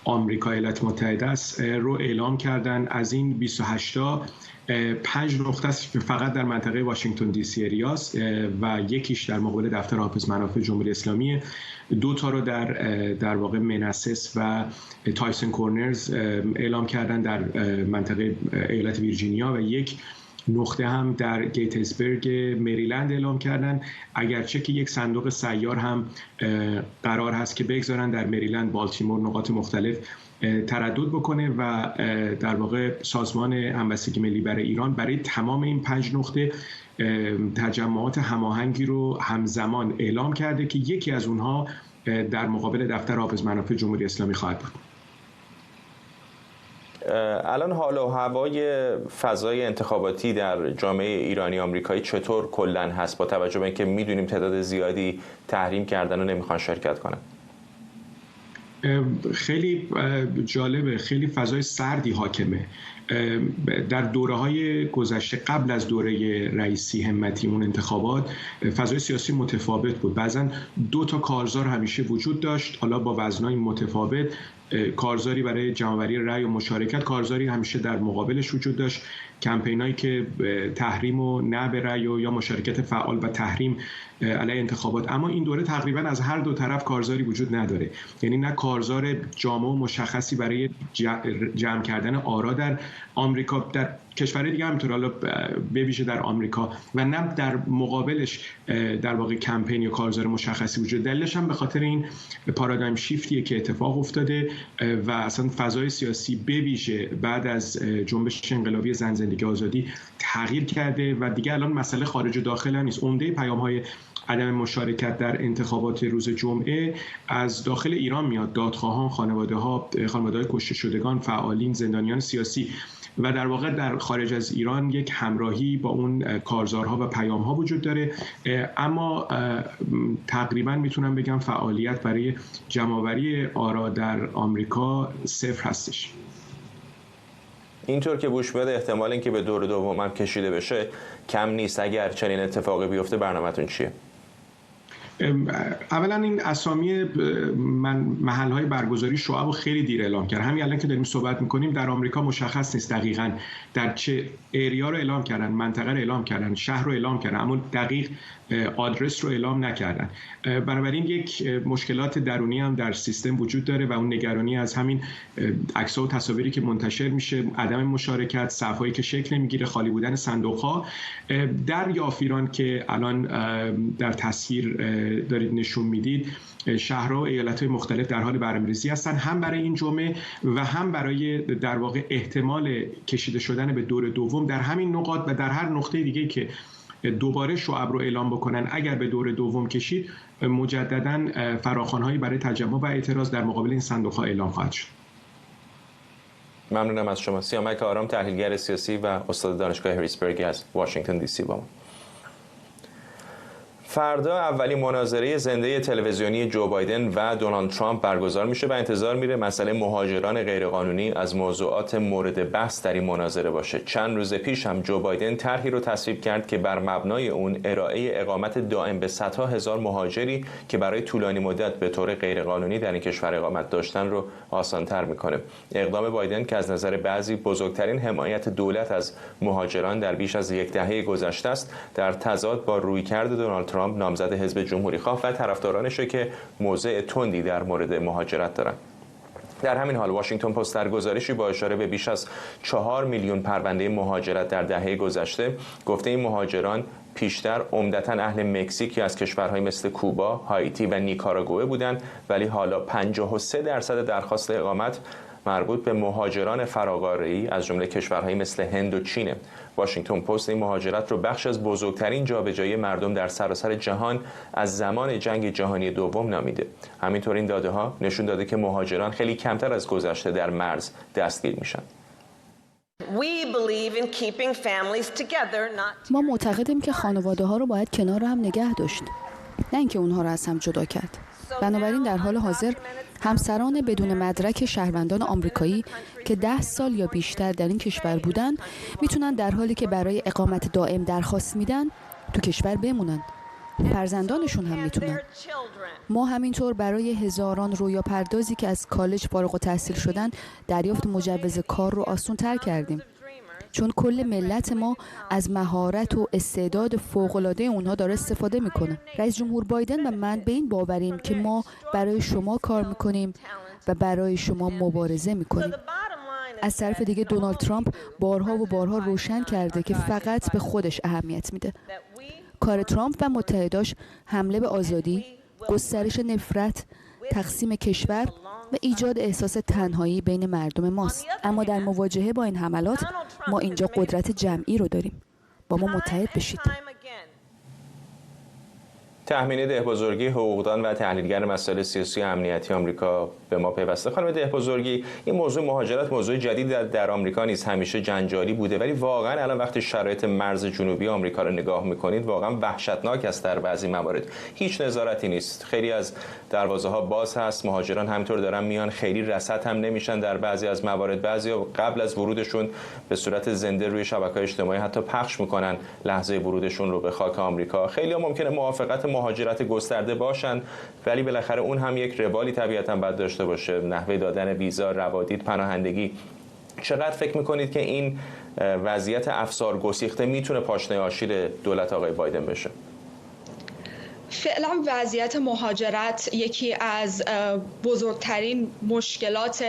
آمریکا ایالات متحده است رو اعلام کردن. از این 28 تا 5 نقطه است که فقط در منطقه واشنگتن دی سی اریاست و یکیش در مقابل دفتر حافظ منافع جمهوری اسلامی، 2 تا رو در واقع مناسس و تایسون کورنرز اعلام کردن در منطقه ایالت ویرجینیا و 1 نقطه هم در گیتسبرگ مریلند اعلام کردن، اگرچه که 1 صندوق سیار هم قرار هست که بگذارن در مریلند، بالتیمور، نقاط مختلف تردد بکنه و در واقع سازمان همبستگی ملی برای ایران برای تمام این 5 نقطه تجمعات هماهنگی رو همزمان اعلام کرده که یکی از اونها در مقابل دفتر حافظ منافع جمهوری اسلامی خواهد بود. الان حال و هوای فضای انتخاباتی در جامعه ایرانی آمریکایی چطور کلاً هست با توجه به اینکه میدونیم تعداد زیادی تحریم کردن و نمیخوان شرکت کنن؟ خیلی جالبه، خیلی فضای سردی حاکمه. در دوره‌های گذشته قبل از دوره رئیسی همتی اون انتخابات فضای سیاسی متفاوت بود. بعضن 2 تا کارزار همیشه وجود داشت، حالا با وزن‌های متفاوت. کارزاری برای جمع‌آوری رأی و مشارکت، کارزاری همیشه در مقابلش وجود داشت، کمپینایی که تحریم و نه به رأی و یا مشارکت فعال و تحریم علیه انتخابات. اما این دوره تقریبا از هر دو طرف کارزاری وجود نداره، یعنی نه کارزار جامع و مشخصی برای جمع کردن آرا در آمریکا، در کشورهای دیگه همینطور، حالا به ویژه در آمریکا، و نه در مقابلش در واقع کمپین یا کارزار مشخصی وجود. دلیلش هم به خاطر این پارادایم شیفتیه که اتفاق افتاده و اصلا فضای سیاسی به ویژه بعد از جنبش انقلابی زن زندگی آزادی تغییر کرده و دیگه الان مسئله خارج و داخل هم نیست. عمده پیام‌های عدم مشارکت در انتخابات روز جمعه از داخل ایران میاد، دادخواهان، خانواده‌های کشته شدگان، فعالین، زندانیان سیاسی، و در واقع در خارج از ایران یک همراهی با اون کارزارها و پیام‌ها وجود داره. اما تقریبا میتونم بگم فعالیت برای جمع‌آوری آرا در آمریکا صفر هستش. اینطور که بوش میاد احتمال اینکه به دور دوم هم کشیده بشه کم نیست. اگر چنین اتفاقی بیفته برنامه‌تون چیه؟ اولا این اسامی محل‌های برگزاری شعب خیلی دیر اعلام کرد. همین الان که داریم صحبت می‌کنیم در آمریکا مشخص نیست دقیقاً در چه ایریا رو اعلام کردن، منطقه رو اعلام کردن، شهر رو اعلام کردن، اما دقیق آدرس رو اعلام نکردن. بنابراین یک مشکلات درونی هم در سیستم وجود داره و اون نگرانی از همین عکس‌ها و تصاویری که منتشر میشه، عدم مشارکت، صف‌هایی که شکل نمیگیره، خالی بودن صندوق‌ها. در یافیران که الان در تصویر دارید نشون میدید، شهرها و ایالت‌های مختلف در حال برنامه‌ریزی هستن، هم برای این جمعه و هم برای در واقع احتمال کشیده شدن به دور دوم در همین نقاط و در هر نقطه دیگه که دوباره شعب رو اعلام بکنن. اگر به دور دوم کشید مجدداً فراخوان‌هایی برای تجمع و اعتراض در مقابل این صندوق‌ها اعلام خواهد شد. ممنونم از شما. سیامک آرام تحلیلگر سیاسی و استاد دانشگاه هریسبرگ از واشنگتن دی سی با ما. فردا اولین مناظره زنده تلویزیونی جو بایدن و دونالد ترامپ برگزار میشه و انتظار میره مسئله مهاجران غیرقانونی از موضوعات مورد بحث در این مناظره باشه. چند روز پیش هم جو بایدن طرحی رو تصویب کرد که بر مبنای اون ارائه اقامت دائم به صدها هزار مهاجری که برای طولانی مدت به طور غیرقانونی در این کشور اقامت داشتن رو آسان‌تر میکنه. اقدام بایدن که از نظر بعضی بزرگترین حمایت دولت از مهاجران در بیش از یک دهه گذشته است، در تضاد با رویکرد دونالد ترامپ نامزد حزب جمهوری‌خواه و طرفدارانشه که موضع تندی در مورد مهاجرت دارند. در همین حال واشنگتن پست در گزارشی با اشاره به بیش از 4 میلیون پرونده مهاجرت در دهه گذشته گفته این مهاجران پیشتر عمدتاً اهل مکزیک یا از کشورهای مثل کوبا، هایتی و نیکاراگوئه بودند، ولی حالا 53% درخواست اقامت مربوط به مهاجران فراقاره‌ای از جمله کشورهای مثل هند و چینه. واشنگتن پست این مهاجرت رو بخش از بزرگترین جابجایی مردم در سراسر جهان از زمان جنگ جهانی دوم نامیده. همینطور این داده ها نشون داده که مهاجران خیلی کمتر از گذشته در مرز دستگیر میشن. ما معتقدیم که خانواده ها رو باید کنار هم نگه داشت، نه اینکه اونها رو از هم جدا کرد. بنابراین در حال حاضر همسران بدون مدرک شهروندان آمریکایی که 10 سال یا بیشتر در این کشور بودن میتونن در حالی که برای اقامت دائم درخواست میدن تو کشور بمونن. فرزندانشون هم میتونن. ما همینطور برای هزاران رویاپردازی که از کالج فارغ التحصیل شدن دریافت مجوز کار رو آسان‌تر کردیم، چون کل ملت ما از مهارت و استعداد فوق‌العاده اونها داره استفاده میکنه. رئیس جمهور بایدن و من به این باوریم که ما برای شما کار میکنیم و برای شما مبارزه میکنیم. از طرف دیگه دونالد ترامپ بارها و بارها روشن کرده که فقط به خودش اهمیت میده. کار ترامپ و متحداش حمله به آزادی، گسترش نفرت، تقسیم کشور و ایجاد احساس تنهایی بین مردم ماست. اما در مواجهه با این حملات ما اینجا قدرت جمعی رو داریم. با ما متحد بشید. تهمینه دهبزرگی، حقوقدان و تحلیلگر مسائل سیاسی و امنیتی آمریکا به ما پیوسته. خانم دهبزرگی، این موضوع مهاجرت موضوع جدید در آمریکا نیست، همیشه جنجالی بوده، ولی واقعا الان وقتی شرایط مرز جنوبی آمریکا رو نگاه میکنید واقعا وحشتناک است. در بعضی موارد هیچ نظارتی نیست، خیلی از دروازه ها باز هست، مهاجران همینطور دارن میان، خیلی رصد هم نمیشن در بعضی از موارد. بعضی قبل از ورودشون به صورت زنده روی شبکه‌های اجتماعی حتی پخش میکنن لحظه ورودشون رو به خاک آمریکا. خیلی ممکنه موافقت مهاجرت گسترده باشن، ولی بالاخره اون هم یک روالی طبیعتاً باید داشته باشه، نحوه دادن ویزا، روادید، پناهندگی. چقدر فکر میکنید که این وضعیت افسار گسیخته میتونه پاشنه آشیل دولت آقای بایدن بشه؟ فعلا وضعیت مهاجرت یکی از بزرگترین مشکلات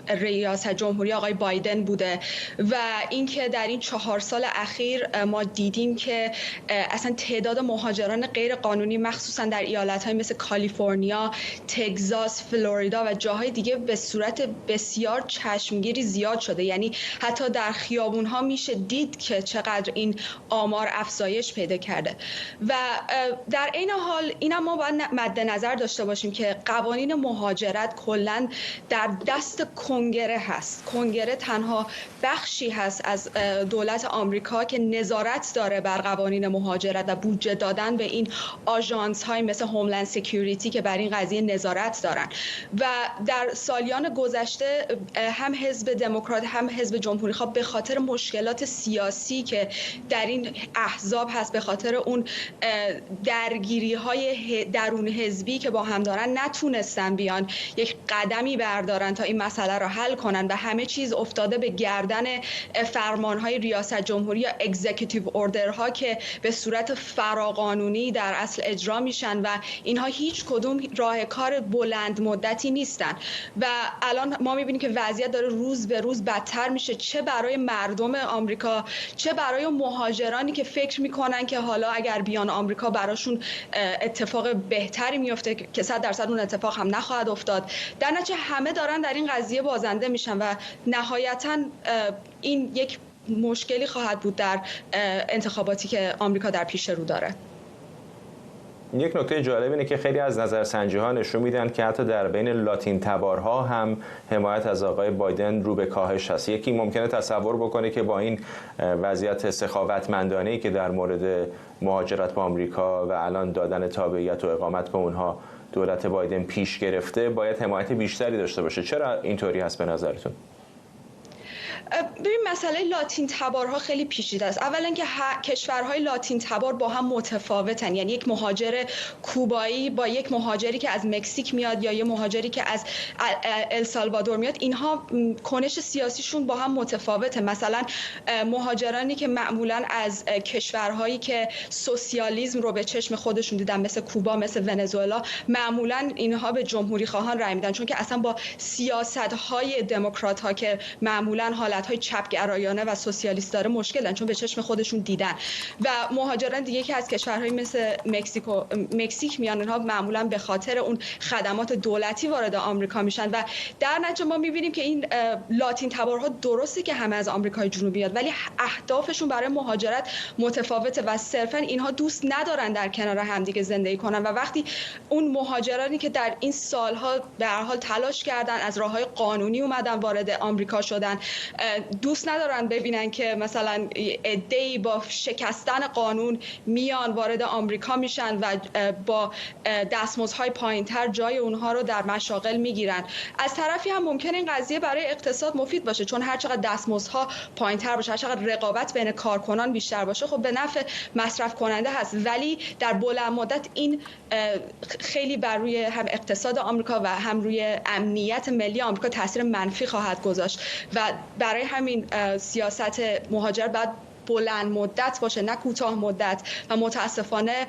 ریاست جمهوری آقای بایدن بوده و اینکه در این 4 سال اخیر ما دیدیم که اصلا تعداد مهاجران غیر قانونی مخصوصا در ایالت‌های مثل کالیفرنیا، تگزاس، فلوریدا و جاهای دیگه به صورت بسیار چشمگیری زیاد شده. یعنی حتی در خیابون‌ها میشه دید که چقدر این آمار افزایش پیدا کرده و در این حال اینم ما باید مد نظر داشته باشیم که قوانین مهاجرت کلاً در دست کنگره هست. کنگره تنها بخشی هست از دولت آمریکا که نظارت داره بر قوانین مهاجرت و بودجه دادن به این آژانس های مثل هوملند سکیوریتی که بر این قضیه نظارت دارن و در سالیان گذشته هم حزب دموکرات هم حزب جمهوری خواه به خاطر مشکلات سیاسی که در این احزاب هست، به خاطر اون درگیری‌های درون حزبی که با هم دارن، نتونستن بیان یک قدمی بردارن تا این مسئله رو حل کنن و همه چیز افتاده به گردن فرمان‌های ریاست جمهوری یا اگزیکیتیو اوردرها که به صورت فراقانونی در اصل اجرا میشن و اینها هیچ کدوم راه کار بلند مدتی نیستن و الان ما می‌بینیم که وضعیت داره روز به روز بدتر میشه، چه برای مردم آمریکا چه برای مهاجرانی که فکر میکنن که حالا اگر بیان آمریکا براشون اتفاق بهتری میفته که 100% اون اتفاق هم نخواهد افتاد. در نتیجه همه دارن در این قضیه بازنده میشن و نهایتاً این یک مشکلی خواهد بود در انتخاباتی که آمریکا در پیش رو داره. یک نکته جالب اینه که خیلی از نظرسنجی‌ها نشون میدن که حتی در بین لاتین تبارها هم حمایت از آقای بایدن رو به کاهش هست. یکی ممکنه تصور بکنه که با این وضعیت سخاوتمندانه‌ای که در مورد مهاجرت به آمریکا و الان دادن تابعیت و اقامت به اونها دولت بایدن پیش گرفته، باید حمایت بیشتری داشته باشه. چرا اینطوری هست به نظرتون؟ ببین مسئله لاتین تبارها خیلی پیچیده است. اولا که کشورهای لاتین تبار با هم متفاوتن، یعنی یک مهاجر کوبایی با یک مهاجری که از مکزیک میاد یا یه مهاجری که از السالوادور میاد، اینها کنش سیاسیشون با هم متفاوته. مثلا مهاجرانی که معمولا از کشورهایی که سوسیالیسم رو به چشم خودشون دیدن مثل کوبا، مثل ونزوئلا، معمولا اینها به جمهوری خواهان رای میدن، چون که اصلا با سیاست‌های دموکرات ها که معمولا حالت‌های چپگرایانه و سوسیالیست داره مشکل دارن، چون به چشم خودشون دیدن. و مهاجران دیگه که از کشورهای مثل مکزیک میان، اینها معمولا به خاطر اون خدمات دولتی وارد آمریکا میشن و در نتیجه ما میبینیم که این لاتین تبارها درسته که همه از آمریکای جنوبی میاد، ولی اهدافشون برای مهاجرت متفاوته و صرفا اینها دوست ندارن در کنار همدیگه زندگی کنن. و وقتی اون مهاجرانی که در این سالها به هر حال تلاش کردن، از راههای قانونی اومدن وارد آمریکا شدن، دوست ندارن ببینن که مثلا عده‌ای با شکستن قانون میان وارد آمریکا میشن و با دستمزدهای پایینتر جای اونها رو در مشاغل میگیرن. از طرفی هم ممکنه این قضیه برای اقتصاد مفید باشه، چون هر چقدر دستمزدها پایینتر باشه، هر چقدر رقابت بین کارکنان بیشتر باشه، خب به نفع مصرف کننده هست. ولی در بلند مدت این خیلی بر روی هم اقتصاد آمریکا و هم روی امنیت ملی آمریکا تاثیر منفی خواهد گذاشت و برای همین سیاست مهاجرت باید بلند مدت باشه، نه کوتاه مدت. و متاسفانه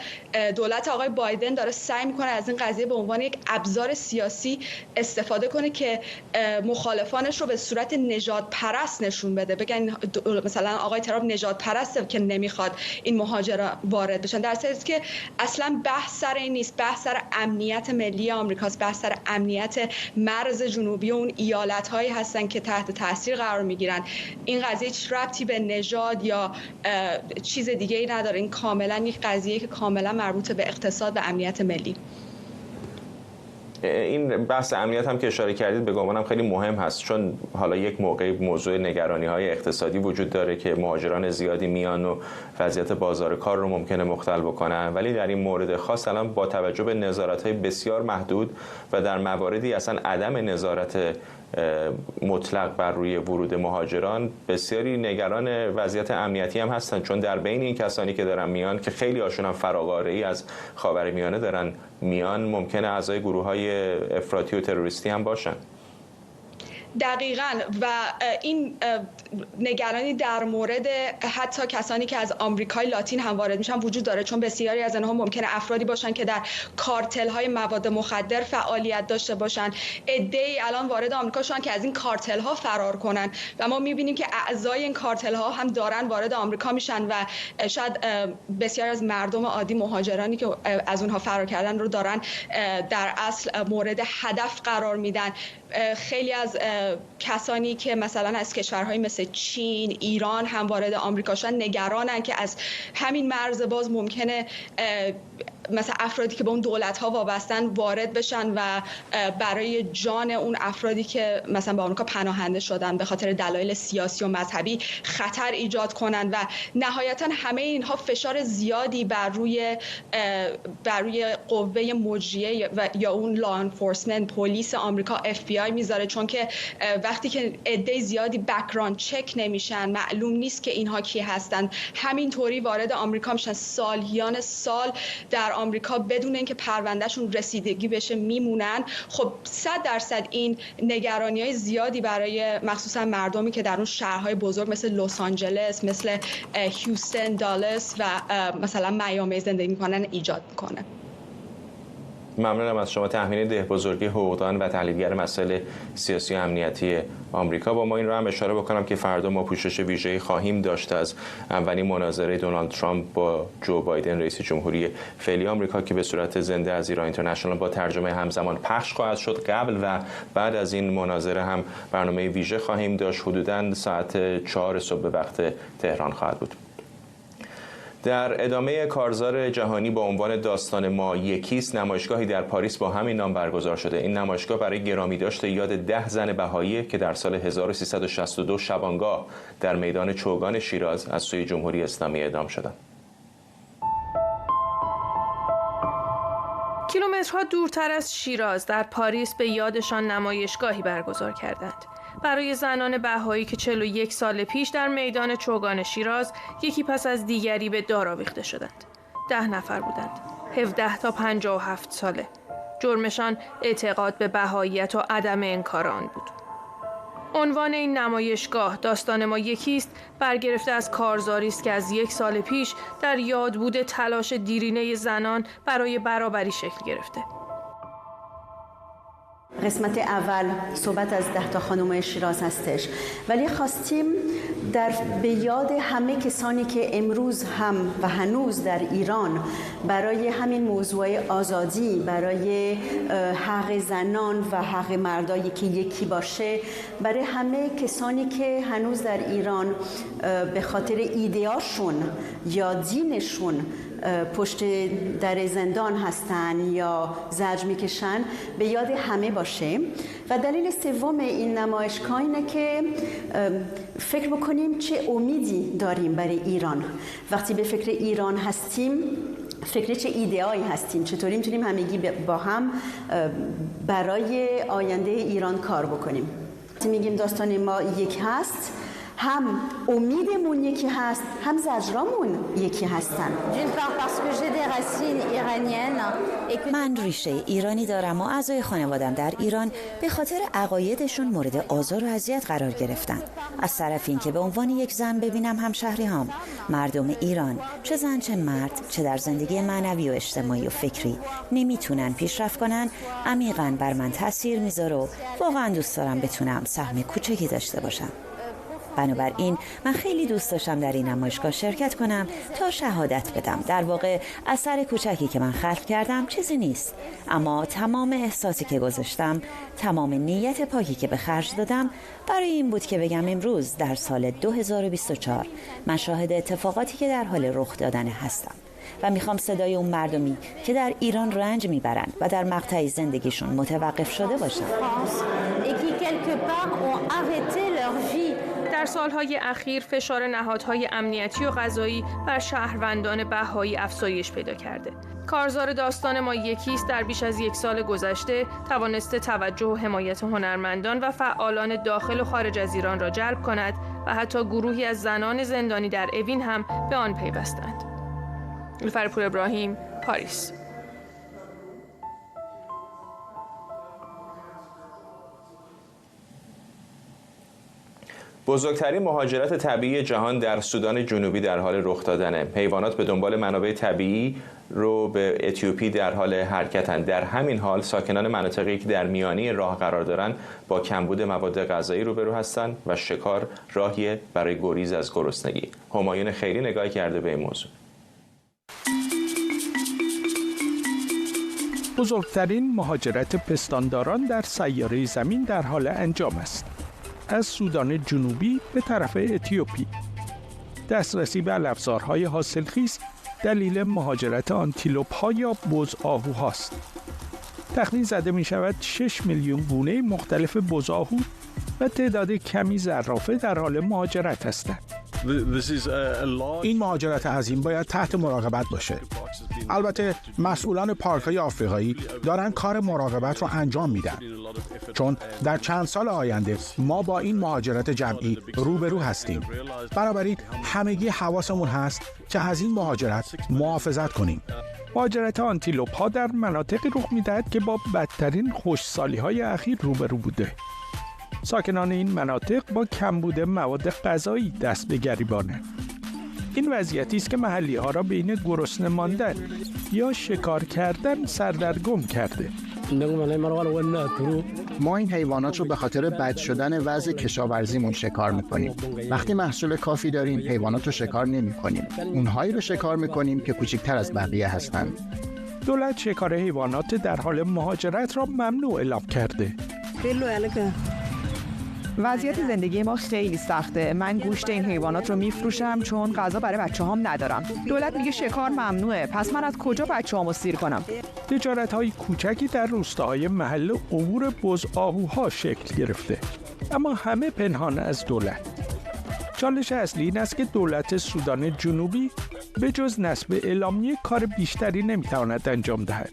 دولت آقای بایدن داره سعی میکنه از این قضیه به عنوان یک ابزار سیاسی استفاده کنه که مخالفانش رو به صورت نژاد پرست نشون بده، بگن مثلا آقای ترامپ نژاد پرسته که نمیخواد این مهاجرا وارد بشن، در صورتی که اصلا بحث سر این نیست. بحث سر امنیت ملی آمریکاست، بحث سر امنیت مرز جنوبی و اون ایالت هایی هستن که تحت تاثیر قرار میگیرن. این قضیه هیچ ربطی به نژاد یا چیز دیگه ای نداره. این کاملا یک قضیه که کاملا مربوط به اقتصاد و امنیت ملی. این بحث امنیت هم که اشاره کردید به گمانم خیلی مهم هست، چون حالا یک موضوع نگرانی‌های اقتصادی وجود داره که مهاجران زیادی میان و وضعیت بازار کار رو ممکنه مختل بکنن، ولی در این مورد خاص الان با توجه به نظارت‌های بسیار محدود و در مواردی اصلا عدم نظارت مطلق بر روی ورود مهاجران، بسیاری نگران وضعیت امنیتی هم هستن، چون در بین این کسانی که دارن میان که خیلی هاشون هم فراقاره‌ای از خاورمیانه دارن میان، ممکنه اعضای گروه‌های افراطی و تروریستی هم باشن. دقیقاً. و این نگرانی در مورد حتی کسانی که از آمریکای لاتین هم وارد میشن وجود داره، چون بسیاری از آنها ممکنه افرادی باشن که در کارتل‌های مواد مخدر فعالیت داشته باشن. عده‌ای الان وارد آمریکا شدن که از این کارتل‌ها فرار کنن و ما می‌بینیم که اعضای این کارتل‌ها هم دارن وارد آمریکا میشن و شاید بسیار از مردم عادی، مهاجرانی که از اونها فرار کردن رو دارن در اصل مورد هدف قرار میدن. خیلی از کسانی که مثلا از کشورهای مثل چین، ایران هم وارد آمریکا شدن نگرانن که از همین مرز باز ممکنه مثلا افرادی که به اون دولت‌ها وابستن وارد بشن و برای جان اون افرادی که مثلا به آمریکا پناهنده شدن به خاطر دلایل سیاسی و مذهبی خطر ایجاد کنن و نهایتا همه اینها فشار زیادی بر روی قوه مجریه یا اون لا انفورسمنت، پلیس آمریکا، FBI میذاره، چون که وقتی که عده زیادی بک‌گراند چک نمیشن، معلوم نیست که اینها کی هستن، همینطوری وارد آمریکا میشن، سالیان سال در آمریکا بدون اینکه پروندهشون رسیدگی بشه میمونن. خب 100% این نگرانی‌های زیادی برای مخصوصا مردمی که در اون شهرهای بزرگ مثل لس آنجلس، مثل هیوستن، دالاس و مثلا میامی زندگی میکنن ایجاد میکنه. ممنونم از شما. تحمینی دهبزرگی، حقوقدان و تحلیلگر مسائل سیاسی و امنیتی آمریکا. با ما این رو هم اشاره بکنم که فردا ما پوشش ویژه‌ای خواهیم داشت از اولین مناظره دونالد ترامپ با جو بایدن رئیس جمهوری فعلی آمریکا که به صورت زنده از ایران اینترنشنال با ترجمه همزمان پخش خواهد شد. قبل و بعد از این مناظره هم برنامه ویژه خواهیم داشت، حدوداً ساعت 4 صبح به وقت تهران خواهد بود. در ادامه کارزار جهانی با عنوان داستان ما یکیست، نمایشگاهی در پاریس با همین نام برگزار شده. این نمایشگاه برای گرامی داشته یاد 10 زن بهایی که در سال 1362 شبانگاه در میدان چوگان شیراز از سوی جمهوری اسلامی اعدام شدند. کیلومترها دورتر از شیراز در پاریس به یادشان نمایشگاهی برگزار کردند. برای زنان بهایی که 41 سال پیش در میدان چوگان شیراز یکی پس از دیگری به دار آویخته شدند. 10 نفر بودند. 17 تا 57 ساله. جرمشان اعتقاد به بهاییت و عدم انکار آن بود. عنوان این نمایشگاه داستان ما یکیست برگرفته از کارزاری است که از 1 سال پیش در یاد بوده تلاش دیرینه زنان برای برابری شکل گرفته. قسمت اول صحبت از 10 تا خانم شیراز هستش، ولی خواستیم به یاد همه کسانی که امروز هم و هنوز در ایران برای همین موضوع آزادی، برای حق زنان و حق مردایی که یکی باشه، برای همه کسانی که هنوز در ایران به خاطر ایده‌هاشون یا دینشون پشت در زندان هستن یا زجر میکشن به یاد همه باشه. و دلیل سوم این نمایشگاه اینه که فکر بکنیم چه امیدی داریم برای ایران. وقتی به فکر ایران هستیم فکر چه ایده‌ای هستیم، چطوری میتونیم همگی با هم برای آینده ایران کار بکنیم. میگیم داستان ما یک هست، هم امیدمون یکی هست، هم زجرامون یکی هستن. من ریشه ایرانی دارم و اعضای خانوادم در ایران به خاطر عقایدشون مورد آزار و اذیت قرار گرفتن. از طرف این که به عنوان یک زن ببینم همشهری‌هام، مردم ایران، چه زن چه مرد، چه در زندگی معنوی و اجتماعی و فکری نمیتونن پیشرفت کنن، عمیقاً بر من تاثیر میذاره و واقعاً دوست دارم بتونم سهم کوچکی داشته باشم. بنابراین من خیلی دوست داشتم در این نمایشگاه شرکت کنم تا شهادت بدم. در واقع اثر کوچکی که من خلق کردم چیزی نیست، اما تمام احساسی که گذاشتم، تمام نیت پاکی که به خرج دادم برای این بود که بگم امروز در سال 2024 من شاهد اتفاقاتی که در حال رخ دادن هستم و میخوام صدای اون مردمی که در ایران رنج میبرن و در مقطعی زندگیشون متوقف شده باشم. در سالهای اخیر فشار نهادهای امنیتی و قضایی بر شهروندان بهایی افزایش پیدا کرده. کارزار داستان ما یکیست در بیش از 1 سال گذشته توانسته توجه و حمایت هنرمندان و فعالان داخل و خارج از ایران را جلب کند و حتی گروهی از زنان زندانی در اوین هم به آن پیوستند. نیلوفر ابراهیم، پاریس. بزرگترین مهاجرت طبیعی جهان در سودان جنوبی در حال رخ دادنه. حیوانات به دنبال منابع طبیعی رو به اتیوپی در حال حرکتند. در همین حال ساکنان مناطقی که در میانی راه قرار دارن با کمبود مواد غذایی روبرو هستند و شکار راهیه برای گریز از گرسنگی. همایون خیری نگاه کرده به این موضوع. بزرگترین مهاجرت پستانداران در سیاره زمین در حال انجام است. از سودان جنوبی به طرف اتیوپی. دسترسی به علفزارهای حاصلخیز دلیل مهاجرت آنتیلوپ‌ها یا بزآهوهاست. تخمین زده می شود 6 میلیون گونه مختلف بزآهو و تعداد کمی زرافه در حال مهاجرت هستند. این مهاجرت عظیم باید تحت مراقبت باشه. البته مسئولان پارک‌های آفریقایی دارن کار مراقبت رو انجام میدن، چون در چند سال آینده ما با این مهاجرت جمعی روبرو هستیم. بنابراین همگی حواسمون هست که از این مهاجرت محافظت کنیم. مهاجرت آنتیلوپ‌ها در مناطقی رخ می‌دهد که با بدترین خشکسالی‌های اخیر روبرو بوده. ساکنان این مناطق با کمبود مواد غذایی دست به گریبانند. این وضعیتی است که محلی‌ها را بین گرسنه ماندن یا شکار کردن سردرگم کرده. ما این حیوانات رو به خاطر بد شدن وضع کشاورزیمون شکار می‌کنیم. وقتی محصول کافی داریم حیوانات رو شکار نمی‌کنیم. اونهایی رو شکار می‌کنیم که کوچکتر از بقیه هستند. دولت شکار حیوانات در حال مهاجرت را ممنوع اعلام کرده. وضعیت زندگی ما خیلی سخته. من گوشت این حیوانات رو میفروشم چون غذا برای بچه‌هام ندارم. دولت میگه شکار ممنوعه. پس من از کجا بچه‌هامو سیر کنم؟ تجارت‌های کوچکی در روستاهای محل عبور بزآهوها شکل گرفته، اما همه پنهان از دولت. چالش اصلی این است که دولت سودان جنوبی به جز نصب اعلامیه کار بیشتری نمیتواند انجام دهد.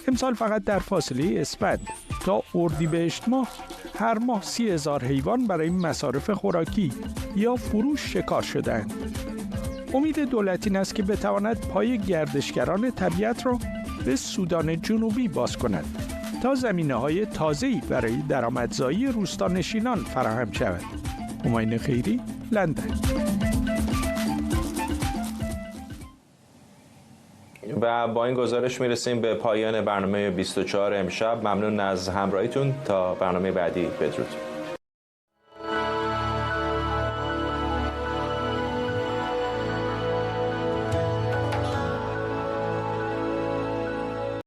امسال فقط در فاصله اسفند تا اردیبهشت ماه هر ماه 30,000 حیوان برای مصارف خوراکی یا فروش شکار شدند. امید دولت این است که بتواند پای گردشگران طبیعت را به سودان جنوبی باز کند تا زمینه‌های تازه‌ای برای درآمدزایی روستانشینان فراهم شود. همایون خیری، لندن. و با این گزارش میرسیم به پایان برنامه 24 امشب. ممنون از همراهیتون. تا برنامه بعدی، بدرود.